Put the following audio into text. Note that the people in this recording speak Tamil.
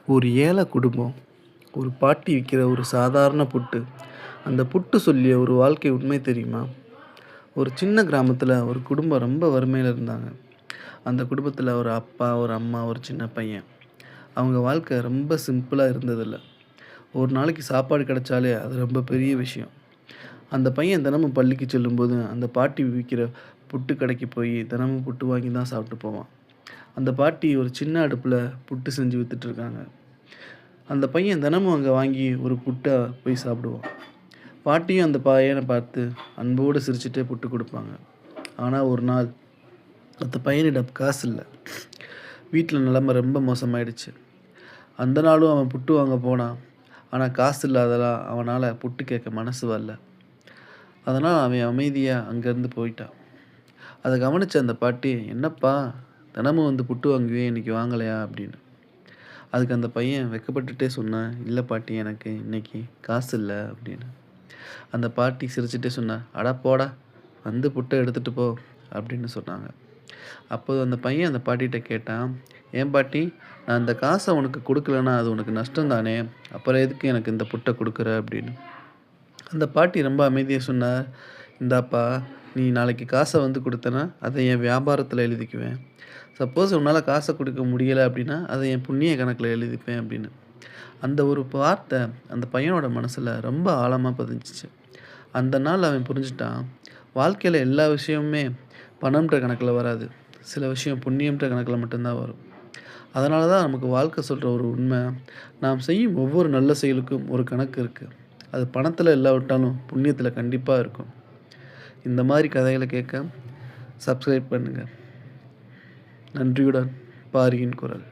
ஒரு ஏழை குடும்பம். ஒரு பாட்டி விற்கிற ஒரு சாதாரண புட்டு. அந்த புட்டு சொல்லிய ஒரு வாழ்க்கை உண்மை தெரியுமா? ஒரு சின்ன கிராமத்தில ஒரு குடும்பம் ரொம்ப வறுமையில இருந்தாங்க. அந்த குடும்பத்தில ஒரு அப்பா, ஒரு அம்மா, ஒரு சின்ன பையன். அவங்க வாழ்க்கை ரொம்ப சிம்பிளா இருந்ததில்ல. ஒரு நாளைக்கு சாப்பாடு கிடைச்சாலே அது ரொம்ப பெரிய விஷயம். அந்த பையன் தினமும் பள்ளிக்கு செல்லும்போது, அந்த பாட்டி விற்கிற புட்டு கடைக்கு போய் தினமும் புட்டு வாங்கி தான் சாப்பிட்டு போவான். அந்த பாட்டி ஒரு சின்ன அடுப்புல புட்டு செஞ்சு வித்துட்டுருக்காங்க. அந்த பையன் தினமும் அங்க வாங்கி ஒரு புட்ட போய் சாப்பிடுவான். பாட்டியும் அந்த பையன பார்த்து அன்போடு சிரிச்சுட்டே புட்டு குடுப்பாங்க. ஆனா ஒரு நாள் அந்த பையனிடம் காசு இல்ல. வீட்ல நிலைமை ரொம்ப மோசமாயிடுச்சு. அந்த நாளும் அவன் புட்டு வாங்க போனான். ஆனா காசு இல்லாததால அவனால புட்டு கேட்க மனசு வரல. அதனால அவன் அமைதியா அங்கேருந்து போயிட்டான். அத கவனிச்ச அந்த பாட்டி, "என்னப்பா தினமும் வந்து புட்டு வாங்குவியே, இன்னைக்கு வாங்கலையா?" அப்படின்னு. அதுக்கு அந்த பையன் வெட்கப்பட்டுட்டே சொன்னான், "இல்ல பாட்டி எனக்கு இன்னைக்கு காசு இல்ல" அப்படின்னு. அந்த பாட்டி சிரிச்சுட்டே சொன்னார், "அட போடா! வந்து புட்ட எடுத்துட்டு போ" அப்படின்னு சொன்னாங்க. அப்போது அந்த பையன் அந்த பாட்டிட்ட கேட்டான், "ஏன் பாட்டி, நான் இந்த காச உனக்கு குடுக்கலன்னா அது உனக்கு நஷ்டம் தானே? அப்புறம் எதுக்கு எனக்கு இந்த புட்ட குடுக்குற?" அப்படின்னு. அந்த பாட்டி ரொம்ப அமைதியா சொன்னார், "இந்தாப்பா, நீ நாளைக்கு காச வந்து குடுத்தன்னா, அத என் வியாபாரத்துல எழுதிக்குவேன். சப்போஸ் உன்னால காச குடுக்க முடியல அப்படின்னா, அத என் புண்ணிய கணக்குல எழுதிப்பேன்" அப்படின்னு. அந்த ஒரு வார்த்தை அந்த பையனோட மனசுல ரொம்ப ஆழமா பதிஞ்சுச்சு. அந்த நாள் அவன் புரிஞ்சுட்டான், வாழ்க்கையில எல்லா விஷயமுமே பணம்ன்ற கணக்குல வராது. சில விஷயம் புண்ணியம்ன்ற கணக்குல மட்டும் தான் வரும். அதனால தான் நமக்கு வாழ்க்கை சொல்ற ஒரு உண்மை, நாம் செய்யும் ஒவ்வொரு நல்ல செயலுக்கும் ஒரு கணக்கு இருக்கு. அது பணத்தில இல்லாவிட்டாலும் புண்ணியத்தில கண்டிப்பா இருக்கும். இந்த மாரி கதைகள கேட்க சப்ஸ்கிரைப் பண்ணுங்க. நன்றியுடன் பாரியின் குரல்.